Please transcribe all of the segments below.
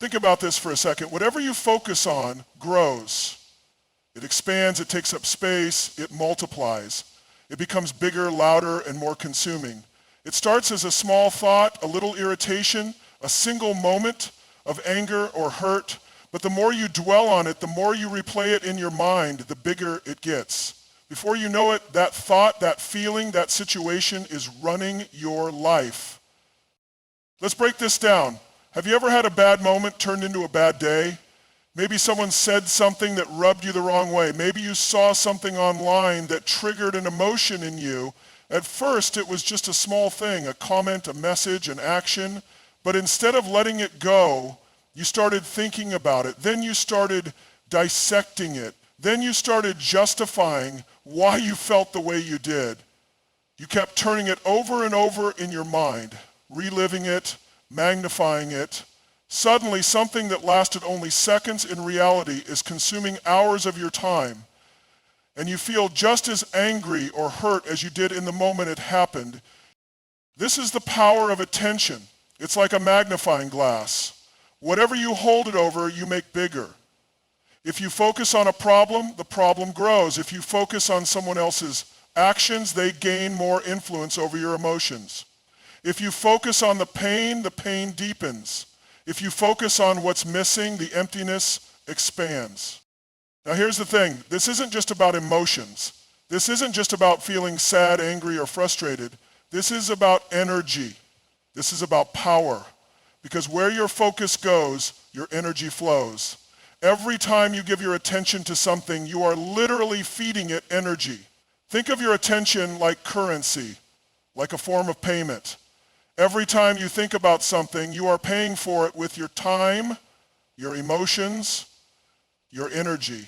Think about this for a second. Whatever you focus on grows. It expands, it takes up space, it multiplies. It becomes bigger, louder, and more consuming. It starts as a small thought, a little irritation, a single moment of anger or hurt, but the more you dwell on it, the more you replay it in your mind, the bigger it gets. Before you know it, that thought, that feeling, that situation is running your life. Let's break this down. Have you ever had a bad moment turned into a bad day? Maybe someone said something that rubbed you the wrong way. Maybe you saw something online that triggered an emotion in you. At first, it was just a small thing, a comment, a message, an action. But instead of letting it go, you started thinking about it. Then you started dissecting it. Then you started justifying why you felt the way you did. You kept turning it over and over in your mind, reliving it, magnifying it. Suddenly, something that lasted only seconds in reality is consuming hours of your time, and you feel just as angry or hurt as you did in the moment it happened. This is the power of attention. It's like a magnifying glass. Whatever you hold it over, you make bigger. If you focus on a problem, the problem grows. If you focus on someone else's actions, they gain more influence over your emotions. If you focus on the pain deepens. If you focus on what's missing, the emptiness expands. Now here's the thing. This isn't just about emotions. This isn't just about feeling sad, angry, or frustrated. This is about energy. This is about power. Because where your focus goes, your energy flows. Every time you give your attention to something, you are literally feeding it energy. Think of your attention like currency, like a form of payment. Every time you think about something, you are paying for it with your time, your emotions, your energy,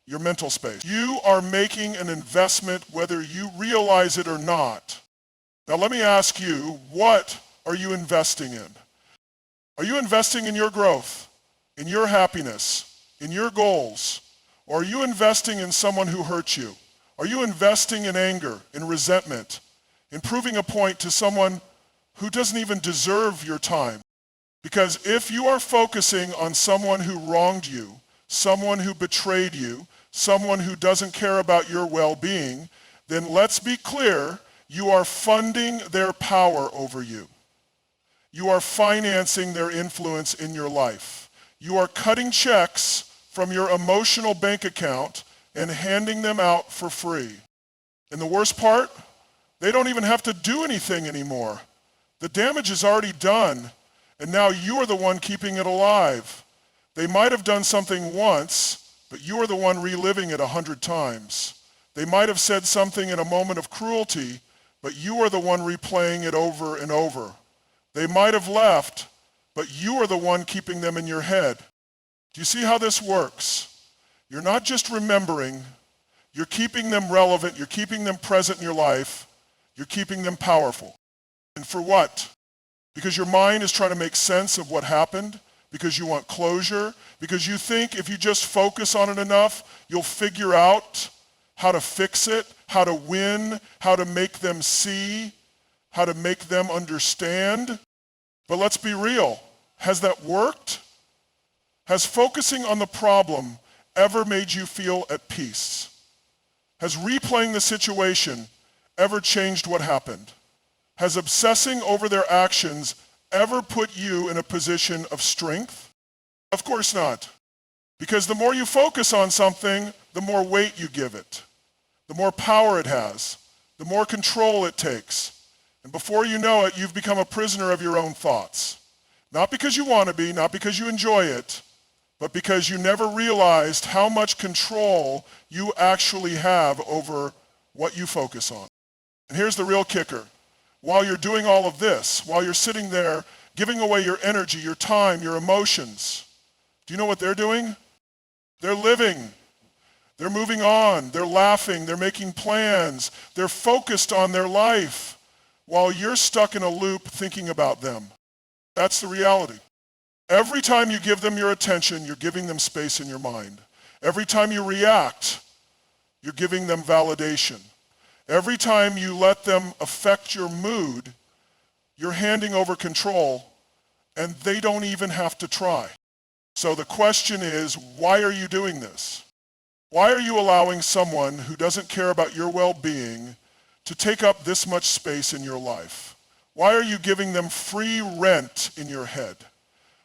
your mental space. You are making an investment whether you realize it or not. Now let me ask you, what are you investing in? Are you investing in your growth, in your happiness, in your goals? Or are you investing in someone who hurt you? Are you investing in anger, in resentment, in proving a point to someone who doesn't even deserve your time? Because if you are focusing on someone who wronged you, someone who betrayed you, someone who doesn't care about your well-being, then let's be clear, you are funding their power over you. You are financing their influence in your life. You are cutting checks from your emotional bank account and handing them out for free. And the worst part, they don't even have to do anything anymore. The damage is already done, and now you are the one keeping it alive. They might have done something once, but you are the one reliving it 100 times. They might have said something in a moment of cruelty, but you are the one replaying it over and over. They might have left, but you are the one keeping them in your head. Do you see how this works? You're not just remembering, you're keeping them relevant, you're keeping them present in your life, you're keeping them powerful. And for what? Because your mind is trying to make sense of what happened, because you want closure, because you think if you just focus on it enough, you'll figure out how to fix it, how to win, how to make them see, how to make them understand. But let's be real. Has that worked? Has focusing on the problem ever made you feel at peace? Has replaying the situation ever changed what happened? Has obsessing over their actions ever put you in a position of strength? Of course not. Because the more you focus on something, the more weight you give it, the more power it has, the more control it takes. And before you know it, you've become a prisoner of your own thoughts. Not because you want to be, not because you enjoy it, but because you never realized how much control you actually have over what you focus on. And here's the real kicker. While you're doing all of this, while you're sitting there giving away your energy, your time, your emotions, do you know what they're doing? They're living. They're moving on. They're laughing. They're making plans. They're focused on their life while you're stuck in a loop thinking about them. That's the reality. Every time you give them your attention, you're giving them space in your mind. Every time you react, you're giving them validation. Every time you let them affect your mood, you're handing over control and they don't even have to try. So the question is, why are you doing this? Why are you allowing someone who doesn't care about your well-being to take up this much space in your life? Why are you giving them free rent in your head?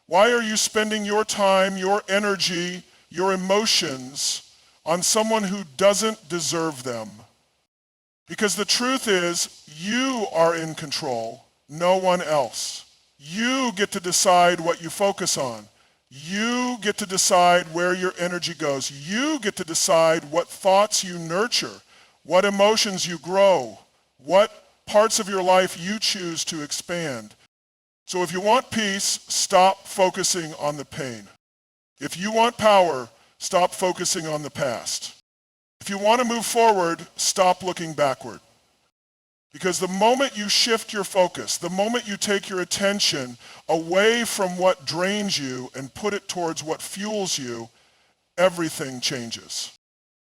Why are you spending your time, your energy, your emotions on someone who doesn't deserve them? Because the truth is, you are in control, no one else. You get to decide what you focus on. You get to decide where your energy goes. You get to decide what thoughts you nurture, what emotions you grow, what parts of your life you choose to expand. So if you want peace, stop focusing on the pain. If you want power, stop focusing on the past. If you want to move forward, stop looking backward. Because the moment you shift your focus, the moment you take your attention away from what drains you and put it towards what fuels you, everything changes.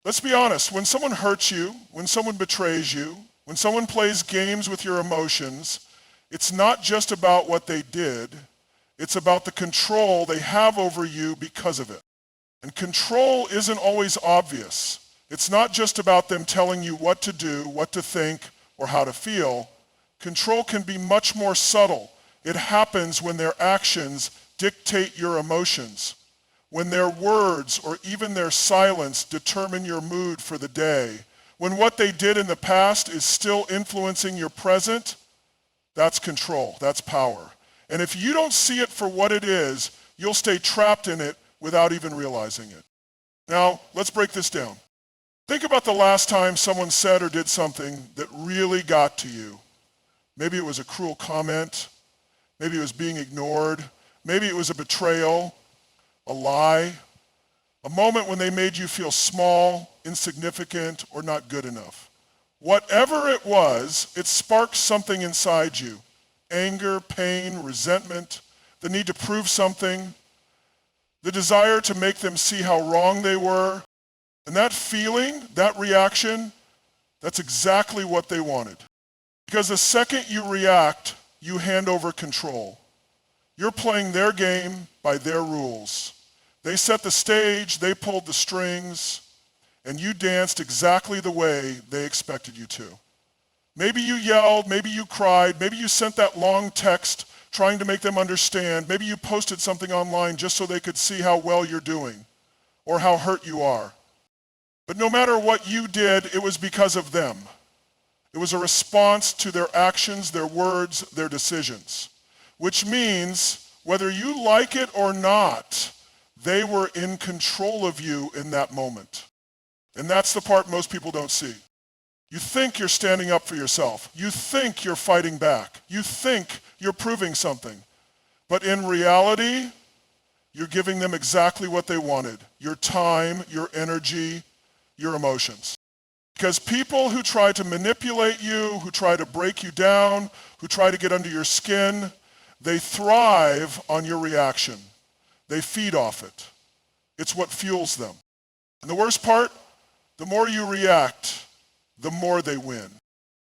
Let's be honest, when someone hurts you, when someone betrays you, when someone plays games with your emotions, it's not just about what they did, it's about the control they have over you because of it. And control isn't always obvious. It's not just about them telling you what to do, what to think, or how to feel. Control can be much more subtle. It happens when their actions dictate your emotions, when their words or even their silence determine your mood for the day. When what they did in the past is still influencing your present, that's control, that's power. And if you don't see it for what it is, you'll stay trapped in it without even realizing it. Now, let's break this down. Think about the last time someone said or did something that really got to you. Maybe it was a cruel comment. Maybe it was being ignored. Maybe it was a betrayal, a lie, a moment when they made you feel small, insignificant, or not good enough. Whatever it was, it sparked something inside you. Anger, pain, resentment, the need to prove something, the desire to make them see how wrong they were. And that feeling, that reaction, that's exactly what they wanted. Because the second you react, you hand over control. You're playing their game by their rules. They set the stage, they pulled the strings, and you danced exactly the way they expected you to. Maybe you yelled, maybe you cried, maybe you sent that long text trying to make them understand. Maybe you posted something online just so they could see how well you're doing or how hurt you are. But no matter what you did, it was because of them. It was a response to their actions, their words, their decisions. Which means, whether you like it or not, they were in control of you in that moment. And that's the part most people don't see. You think you're standing up for yourself. You think you're fighting back. You think you're proving something. But in reality, you're giving them exactly what they wanted. Your time, your energy, your emotions. Because people who try to manipulate you, who try to break you down, who try to get under your skin, they thrive on your reaction. They feed off it. It's what fuels them. And the worst part, the more you react, the more they win.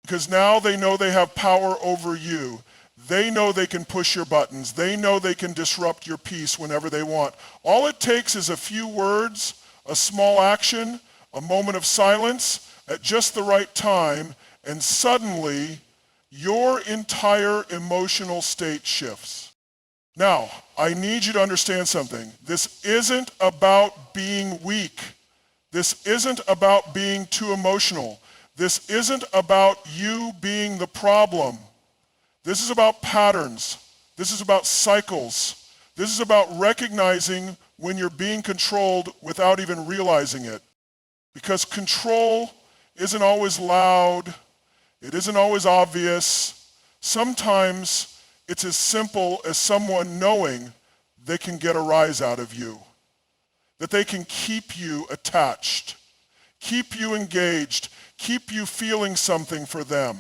Because now they know they have power over you. They know they can push your buttons. They know they can disrupt your peace whenever they want. All it takes is a few words, a small action, a moment of silence at just the right time, and suddenly your entire emotional state shifts. Now, I need you to understand something. This isn't about being weak. This isn't about being too emotional. This isn't about you being the problem. This is about patterns. This is about cycles. This is about recognizing when you're being controlled without even realizing it. Because control isn't always loud. It isn't always obvious. Sometimes it's as simple as someone knowing they can get a rise out of you, that they can keep you attached, keep you engaged, keep you feeling something for them,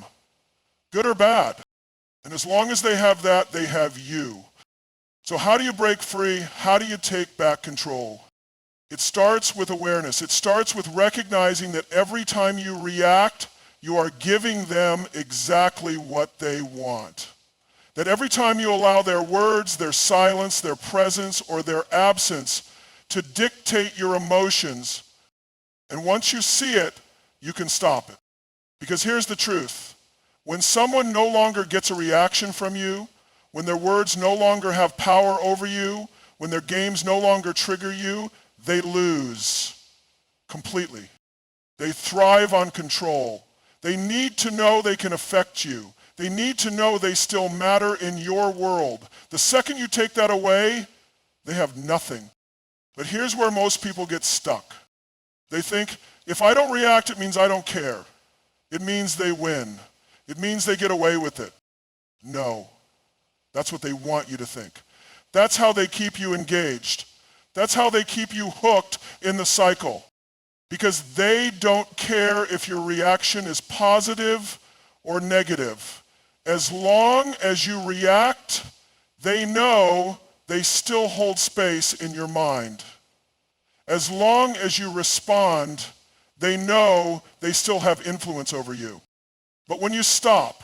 good or bad. And as long as they have that, they have you. So how do you break free? How do you take back control? It starts with awareness. It starts with recognizing that every time you react, you are giving them exactly what they want. That every time you allow their words, their silence, their presence, or their absence to dictate your emotions, and once you see it, you can stop it. Because here's the truth. When someone no longer gets a reaction from you, when their words no longer have power over you, when their games no longer trigger you, they lose completely. They thrive on control. They need to know they can affect you. They need to know they still matter in your world. The second you take that away, they have nothing. But here's where most people get stuck. They think, if I don't react, it means I don't care. It means they win. It means they get away with it. No. That's what they want you to think. That's how they keep you engaged. That's how they keep you hooked in the cycle. Because they don't care if your reaction is positive or negative. As long as you react, they know they still hold space in your mind. As long as you respond, they know they still have influence over you. But when you stop,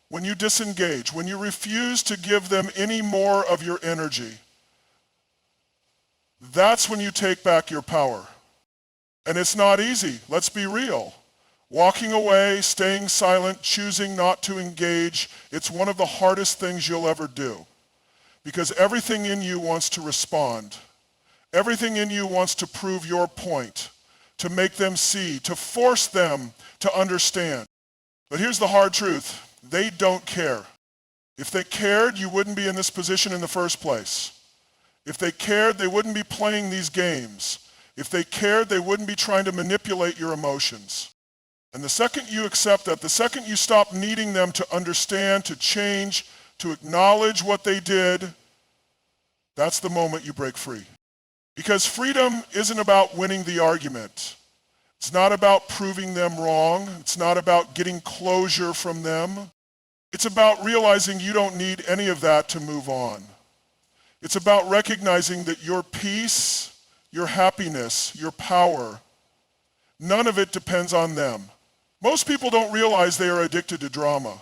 when you disengage, when you refuse to give them any more of your energy, that's when you take back your power. And it's not easy, let's be real. Walking away, staying silent, choosing not to engage, it's one of the hardest things you'll ever do. Because everything in you wants to respond. Everything in you wants to prove your point, to make them see, to force them to understand. But here's the hard truth. They don't care. If they cared, you wouldn't be in this position in the first place. If they cared, they wouldn't be playing these games. If they cared, they wouldn't be trying to manipulate your emotions. And the second you accept that, the second you stop needing them to understand, to change, to acknowledge what they did, that's the moment you break free. Because freedom isn't about winning the argument. It's not about proving them wrong. It's not about getting closure from them. It's about realizing you don't need any of that to move on. It's about recognizing that your peace, your happiness, your power, none of it depends on them. Most people don't realize they are addicted to drama.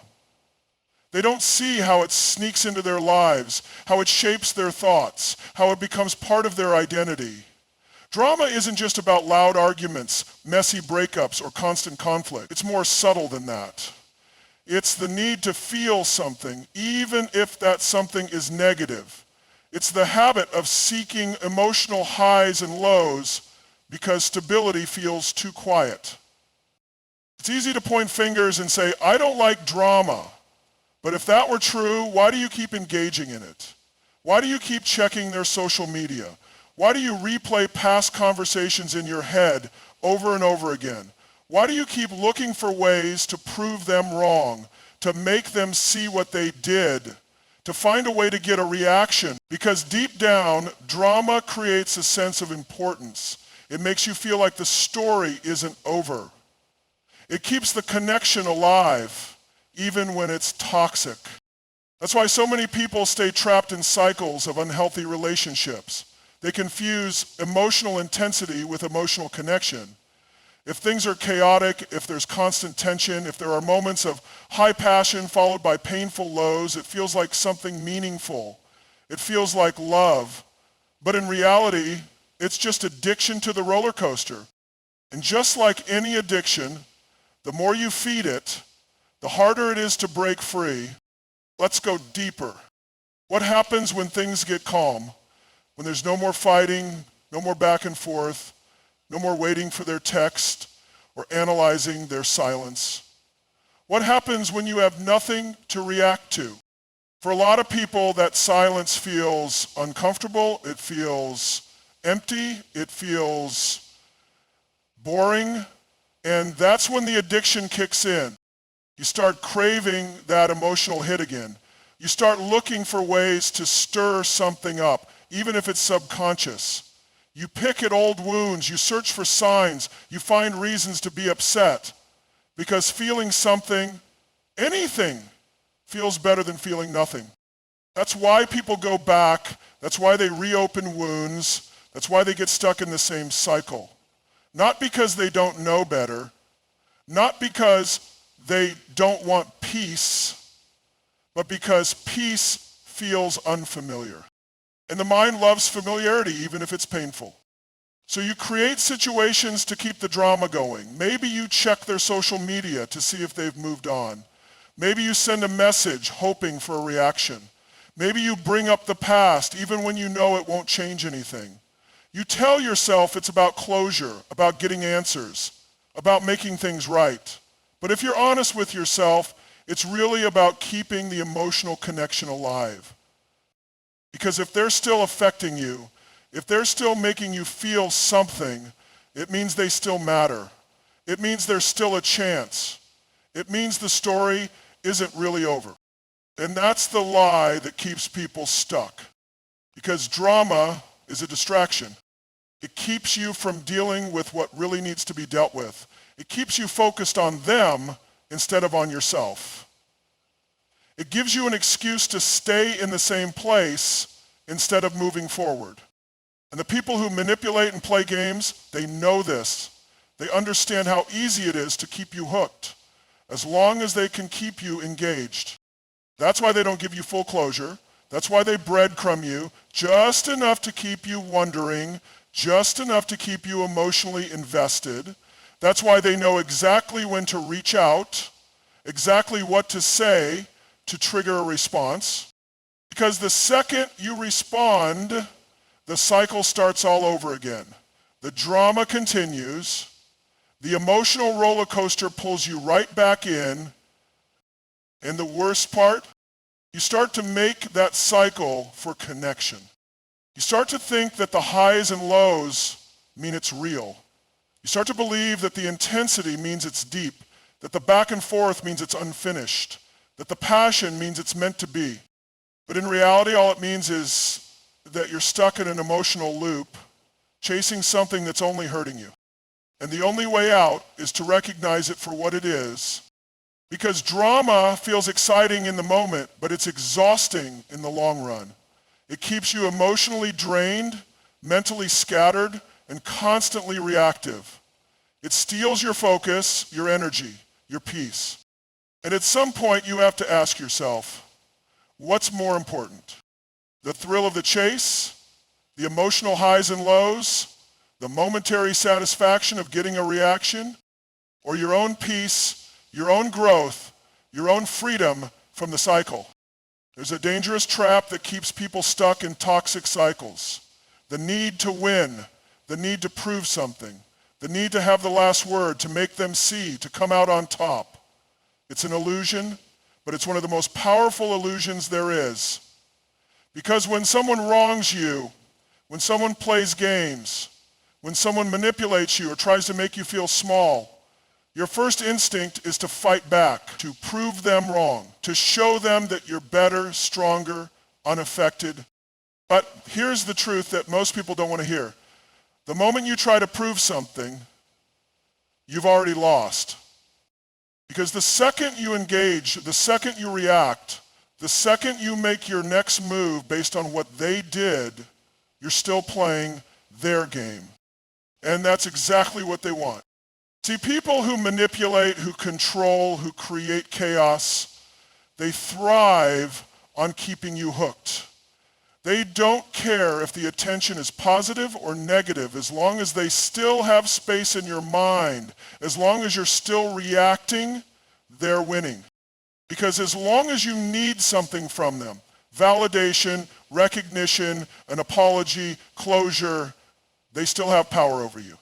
They don't see how it sneaks into their lives, how it shapes their thoughts, how it becomes part of their identity. Drama isn't just about loud arguments, messy breakups, or constant conflict. It's more subtle than that. It's the need to feel something, even if that something is negative. It's the habit of seeking emotional highs and lows because stability feels too quiet. It's easy to point fingers and say, I don't like drama. But if that were true, why do you keep engaging in it? Why do you keep checking their social media? Why do you replay past conversations in your head over and over again? Why do you keep looking for ways to prove them wrong, to make them see what they did, to find a way to get a reaction? Because deep down, drama creates a sense of importance. It makes you feel like the story isn't over. It keeps the connection alive, even when it's toxic. That's why so many people stay trapped in cycles of unhealthy relationships. They confuse emotional intensity with emotional connection. If things are chaotic, if there's constant tension, if there are moments of high passion followed by painful lows, it feels like something meaningful. It feels like love. But in reality, it's just addiction to the roller coaster. And just like any addiction, the more you feed it, the harder it is to break free. Let's go deeper. What happens when things get calm? When there's no more fighting, no more back and forth, no more waiting for their text or analyzing their silence? What happens when you have nothing to react to? For a lot of people, that silence feels uncomfortable, it feels empty, it feels boring, and that's when the addiction kicks in. You start craving that emotional hit again. You start looking for ways to stir something up, even if it's subconscious. You pick at old wounds, you search for signs, you find reasons to be upset. Because feeling something, anything, feels better than feeling nothing. That's why people go back, that's why they reopen wounds, that's why they get stuck in the same cycle. Not because they don't know better, not because they don't want peace, but because peace feels unfamiliar. And the mind loves familiarity, even if it's painful. So you create situations to keep the drama going. Maybe you check their social media to see if they've moved on. Maybe you send a message hoping for a reaction. Maybe you bring up the past, even when you know it won't change anything. You tell yourself it's about closure, about getting answers, about making things right. But if you're honest with yourself, it's really about keeping the emotional connection alive. Because if they're still affecting you, if they're still making you feel something, it means they still matter. It means there's still a chance. It means the story isn't really over. And that's the lie that keeps people stuck. Because drama is a distraction. It keeps you from dealing with what really needs to be dealt with. It keeps you focused on them instead of on yourself. It gives you an excuse to stay in the same place instead of moving forward. And the people who manipulate and play games, they know this. They understand how easy it is to keep you hooked, as long as they can keep you engaged. That's why they don't give you full closure. That's why they breadcrumb you just enough to keep you wondering, just enough to keep you emotionally invested. That's why they know exactly when to reach out, exactly what to say to trigger a response. Because the second you respond, the cycle starts all over again. The drama continues. The emotional roller coaster pulls you right back in. And the worst part, you start to make that cycle for connection. You start to think that the highs and lows mean it's real. You start to believe that the intensity means it's deep, that the back and forth means it's unfinished, that the passion means it's meant to be. But in reality, all it means is that you're stuck in an emotional loop, chasing something that's only hurting you. And the only way out is to recognize it for what it is, because drama feels exciting in the moment, but it's exhausting in the long run. It keeps you emotionally drained, mentally scattered, and constantly reactive. It steals your focus, your energy, your peace. And at some point, you have to ask yourself, what's more important? The thrill of the chase, the emotional highs and lows, the momentary satisfaction of getting a reaction, or your own peace, your own growth, your own freedom from the cycle? There's a dangerous trap that keeps people stuck in toxic cycles. The need to win, the need to prove something, the need to have the last word, to make them see, to come out on top. It's an illusion, but it's one of the most powerful illusions there is. Because when someone wrongs you, when someone plays games, when someone manipulates you or tries to make you feel small, your first instinct is to fight back, to prove them wrong, to show them that you're better, stronger, unaffected. But here's the truth that most people don't want to hear. The moment you try to prove something, you've already lost. Because the second you engage, the second you react, the second you make your next move based on what they did, you're still playing their game. And that's exactly what they want. See, people who manipulate, who control, who create chaos, they thrive on keeping you hooked. They don't care if the attention is positive or negative, as long as they still have space in your mind, as long as you're still reacting, they're winning. Because as long as you need something from them, validation, recognition, an apology, closure, they still have power over you.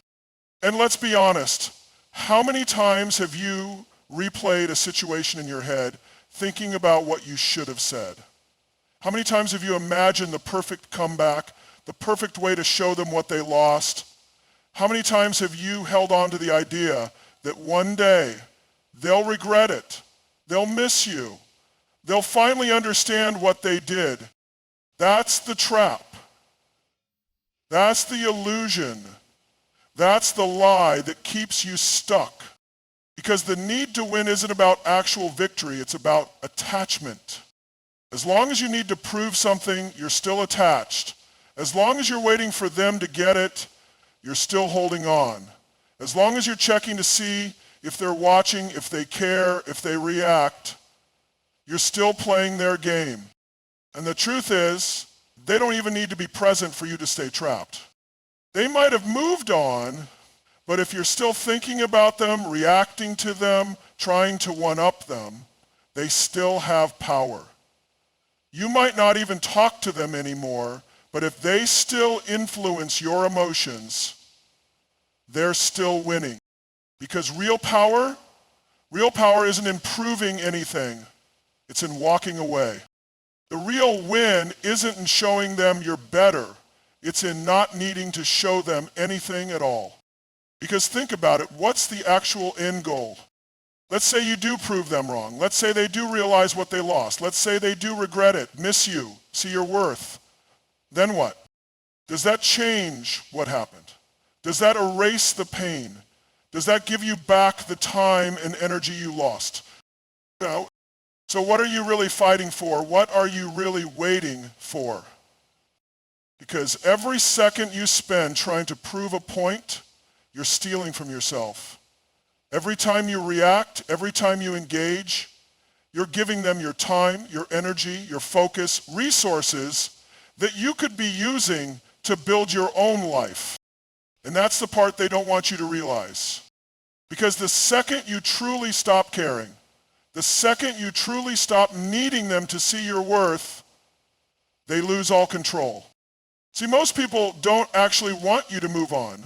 And let's be honest, how many times have you replayed a situation in your head thinking about what you should have said? How many times have you imagined the perfect comeback, the perfect way to show them what they lost? How many times have you held on to the idea that one day they'll regret it, they'll miss you, they'll finally understand what they did? That's the trap. That's the illusion. That's the lie that keeps you stuck. Because the need to win isn't about actual victory, it's about attachment. As long as you need to prove something, you're still attached. As long as you're waiting for them to get it, you're still holding on. As long as you're checking to see if they're watching, if they care, if they react, You're still playing their game. And the truth is, they don't even need to be present for you to stay trapped. They might have moved on, but if you're still thinking about them, reacting to them, trying to one-up them, they still have power. You might not even talk to them anymore, but if they still influence your emotions, they're still winning. Because real power isn't improving anything. It's in walking away. The real win isn't in showing them you're better. It's in not needing to show them anything at all. Because think about it, what's the actual end goal? Let's say you do prove them wrong. Let's say they do realize what they lost. Let's say they do regret it, miss you, see your worth. Then what? Does that change what happened? Does that erase the pain? Does that give you back the time and energy you lost? No. So what are you really fighting for? What are you really waiting for? Because every second you spend trying to prove a point, you're stealing from yourself. Every time you react, every time you engage, you're giving them your time, your energy, your focus, resources that you could be using to build your own life. And that's the part they don't want you to realize. Because the second you truly stop caring, the second you truly stop needing them to see your worth, they lose all control. See, most people don't actually want you to move on.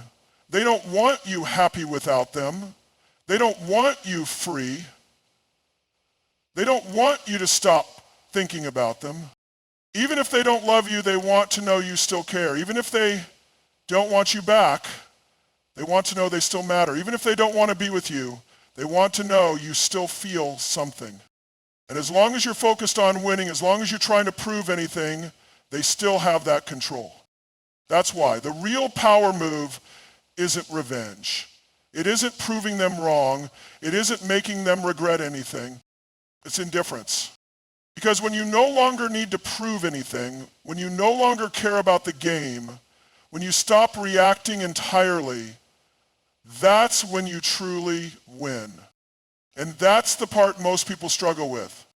They don't want you happy without them. They don't want you free. They don't want you to stop thinking about them. Even if they don't love you, they want to know you still care. Even if they don't want you back, they want to know they still matter. Even if they don't want to be with you, they want to know you still feel something. And as long as you're focused on winning, as long as you're trying to prove anything, they still have that control. That's why the real power move isn't revenge. It isn't proving them wrong. It isn't making them regret anything. It's indifference. Because when you no longer need to prove anything, when you no longer care about the game, when you stop reacting entirely, that's when you truly win. And that's the part most people struggle with.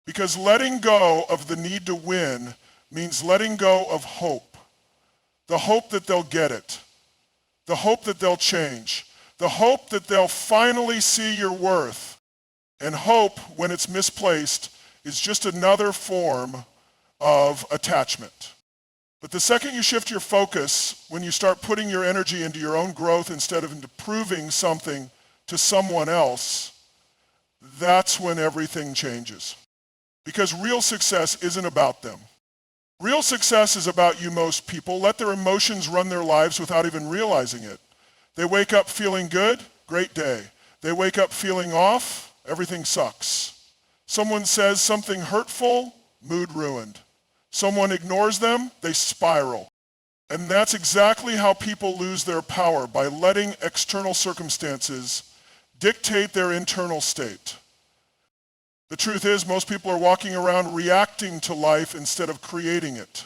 Because letting go of the need to win means letting go of hope. The hope that they'll get it. The hope that they'll change. The hope that they'll finally see your worth. And hope, when it's misplaced, is just another form of attachment. But the second you shift your focus, when you start putting your energy into your own growth instead of into proving something to someone else, that's when everything changes. Because real success isn't about them. Real success is about you. Most people let their emotions run their lives without even realizing it. They wake up feeling good, great day. They wake up feeling off, everything sucks. Someone says something hurtful, mood ruined. Someone ignores them, they spiral. And that's exactly how people lose their power, by letting external circumstances dictate their internal state. The truth is, most people are walking around reacting to life instead of creating it.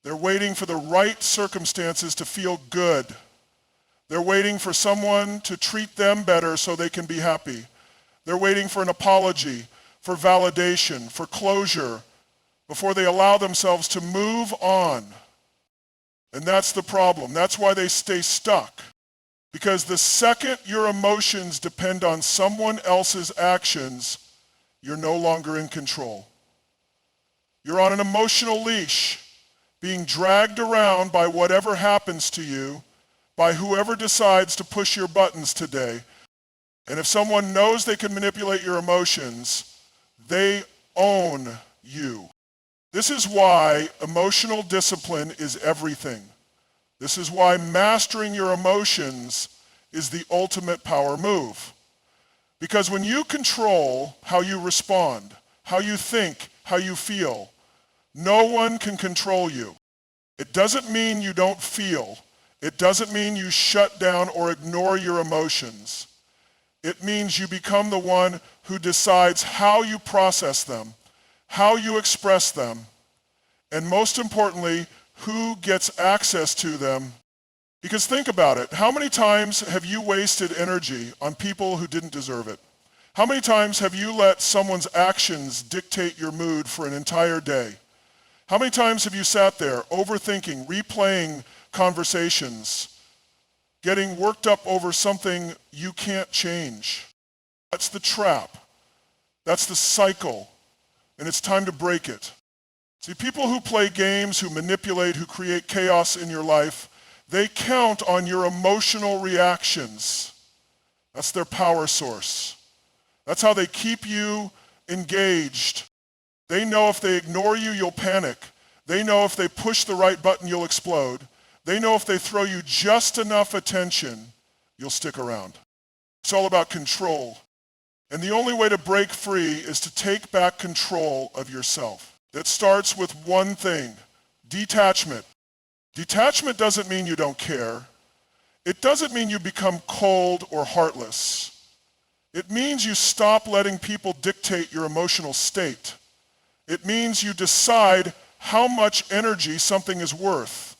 They're waiting for the right circumstances to feel good. They're waiting for someone to treat them better so they can be happy. They're waiting for an apology, for validation, for closure, before they allow themselves to move on. And that's the problem. That's why they stay stuck. Because the second your emotions depend on someone else's actions, you're no longer in control. You're on an emotional leash, being dragged around by whatever happens to you, by whoever decides to push your buttons today. And if someone knows they can manipulate your emotions, they own you. This is why emotional discipline is everything. This is why mastering your emotions is the ultimate power move. Because when you control how you respond, how you think, how you feel, no one can control you. It doesn't mean you don't feel. It doesn't mean you shut down or ignore your emotions. It means you become the one who decides how you process them, how you express them, and most importantly, who gets access to them. Because think about it, how many times have you wasted energy on people who didn't deserve it? How many times have you let someone's actions dictate your mood for an entire day? How many times have you sat there overthinking, replaying conversations, getting worked up over something you can't change? That's the trap. That's the cycle. And it's time to break it. See, people who play games, who manipulate, who create chaos in your life, they count on your emotional reactions. That's their power source. That's how they keep you engaged. They know if they ignore you, you'll panic. They know if they push the right button, you'll explode. They know if they throw you just enough attention, you'll stick around. It's all about control. And the only way to break free is to take back control of yourself. It starts with one thing, detachment. Detachment doesn't mean you don't care. It doesn't mean you become cold or heartless. It means you stop letting people dictate your emotional state. It means you decide how much energy something is worth.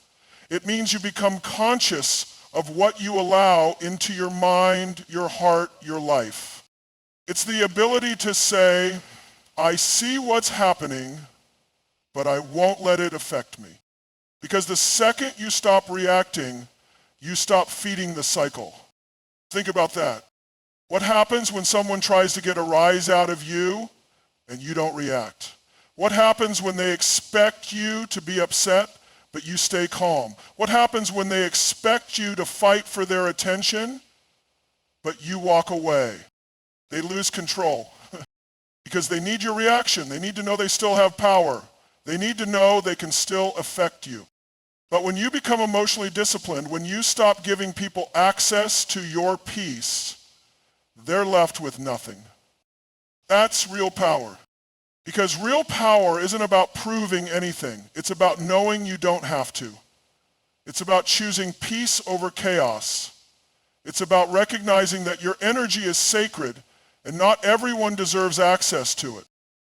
It means you become conscious of what you allow into your mind, your heart, your life. It's the ability to say, I see what's happening, but I won't let it affect me. Because the second you stop reacting, you stop feeding the cycle. Think about that. What happens when someone tries to get a rise out of you and you don't react? What happens when they expect you to be upset but you stay calm? What happens when they expect you to fight for their attention but you walk away? They lose control because they need your reaction. They need to know they still have power. They need to know they can still affect you. But when you become emotionally disciplined, when you stop giving people access to your peace, they're left with nothing. That's real power. Because real power isn't about proving anything. It's about knowing you don't have to. It's about choosing peace over chaos. It's about recognizing that your energy is sacred and not everyone deserves access to it.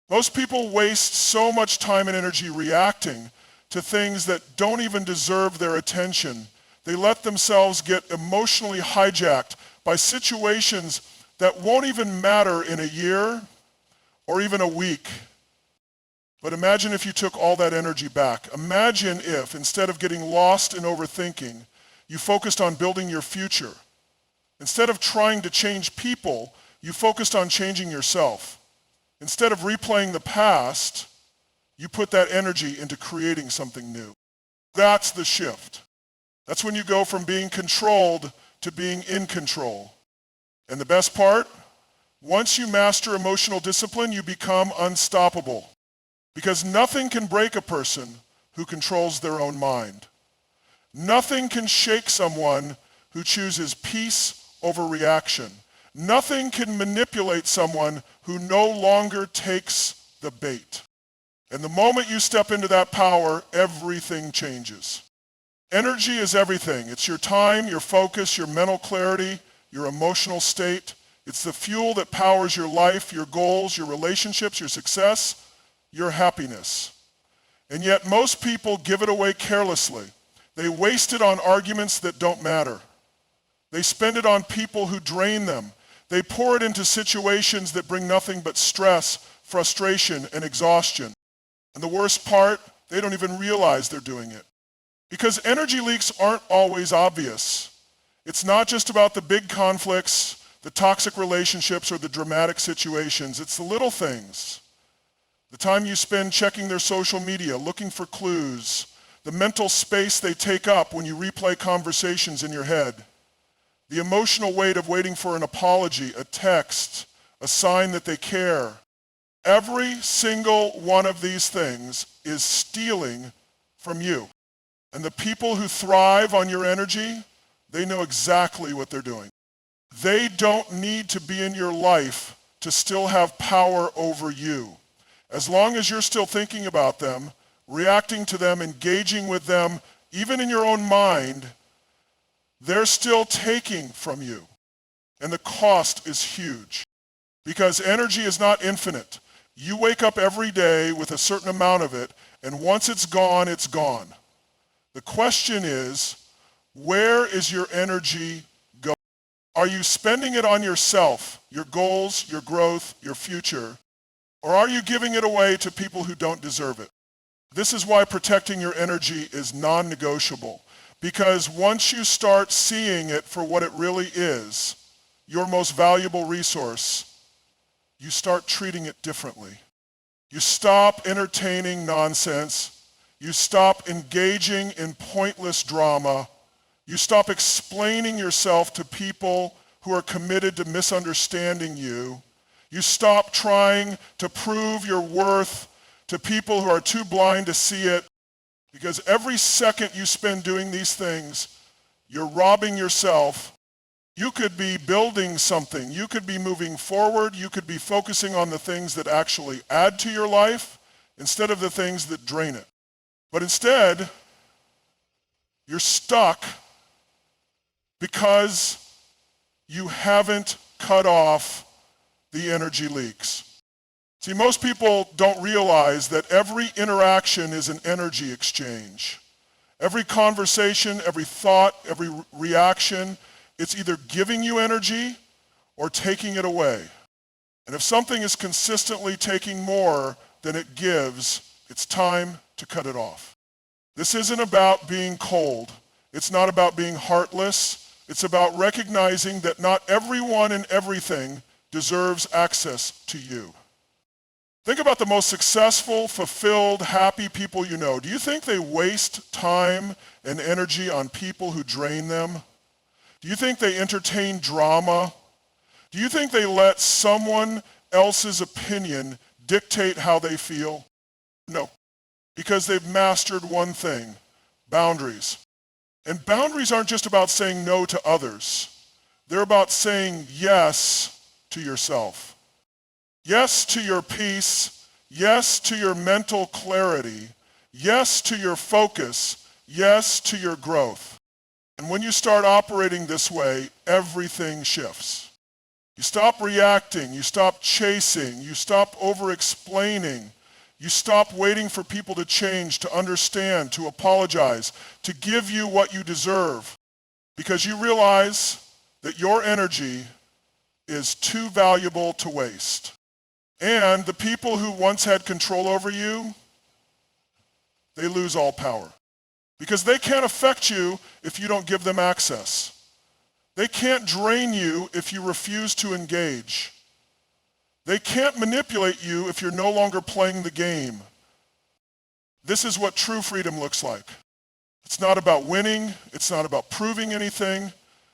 Most people waste so much time and energy reacting to things that don't even deserve their attention. They let themselves get emotionally hijacked by situations that won't even matter in a year or even a week. But imagine if you took all that energy back. Imagine if, instead of getting lost in overthinking, you focused on building your future. Instead of trying to change people, you focused on changing yourself. Instead of replaying the past, you put that energy into creating something new. That's the shift. That's when you go from being controlled to being in control. And the best part, once you master emotional discipline, you become unstoppable. Because nothing can break a person who controls their own mind. Nothing can shake someone who chooses peace over reaction. Nothing can manipulate someone who no longer takes the bait. And the moment you step into that power, everything changes. Energy is everything. It's your time, your focus, your mental clarity, your emotional state. It's the fuel that powers your life, your goals, your relationships, your success, your happiness. And yet most people give it away carelessly. They waste it on arguments that don't matter. They spend it on people who drain them. They pour it into situations that bring nothing but stress, frustration, and exhaustion. And the worst part, they don't even realize they're doing it. Because energy leaks aren't always obvious. It's not just about the big conflicts, the toxic relationships, or the dramatic situations. It's the little things. The time you spend checking their social media, looking for clues, the mental space they take up when you replay conversations in your head, the emotional weight of waiting for an apology, a text, a sign that they care. Every single one of these things is stealing from you. And the people who thrive on your energy, they know exactly what they're doing. They don't need to be in your life to still have power over you. As long as you're still thinking about them, reacting to them, engaging with them, even in your own mind, they're still taking from you. And the cost is huge. Because energy is not infinite. You wake up every day with a certain amount of it, and once it's gone, it's gone. The question is, where is your energy going? Are you spending it on yourself, your goals, your growth, your future? Or are you giving it away to people who don't deserve it? This is why protecting your energy is non-negotiable. Because once you start seeing it for what it really is, your most valuable resource, you start treating it differently. You stop entertaining nonsense. You stop engaging in pointless drama. You stop explaining yourself to people who are committed to misunderstanding you. You stop trying to prove your worth to people who are too blind to see it, because every second you spend doing these things, you're robbing yourself. You could be building something. You could be moving forward. You could be focusing on the things that actually add to your life instead of the things that drain it. But instead, you're stuck because you haven't cut off the energy leaks. See, most people don't realize that every interaction is an energy exchange. Every conversation, every thought, every reaction, it's either giving you energy or taking it away. And if something is consistently taking more than it gives, it's time to cut it off. This isn't about being cold. It's not about being heartless. It's about recognizing that not everyone and everything deserves access to you. Think about the most successful, fulfilled, happy people you know. Do you think they waste time and energy on people who drain them? Do you think they entertain drama? Do you think they let someone else's opinion dictate how they feel? No, because they've mastered one thing: boundaries. And boundaries aren't just about saying no to others. They're about saying yes to yourself. Yes to your peace. Yes to your mental clarity. Yes to your focus. Yes to your growth. And when you start operating this way, everything shifts. You stop reacting. You stop chasing. You stop over-explaining. You stop waiting for people to change, to understand, to apologize, to give you what you deserve, because you realize that your energy is too valuable to waste. And the people who once had control over you, they lose all power, because they can't affect you if you don't give them access. They can't drain you if you refuse to engage. They can't manipulate you if you're no longer playing the game. This is what true freedom looks like. It's not about winning. It's not about proving anything.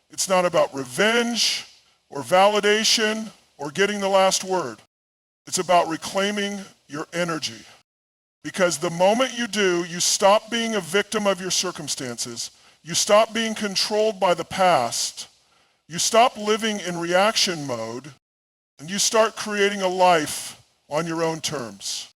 It's not about revenge or validation or getting the last word. It's about reclaiming your energy. Because the moment you do, you stop being a victim of your circumstances. You stop being controlled by the past. You stop living in reaction mode, and you start creating a life on your own terms.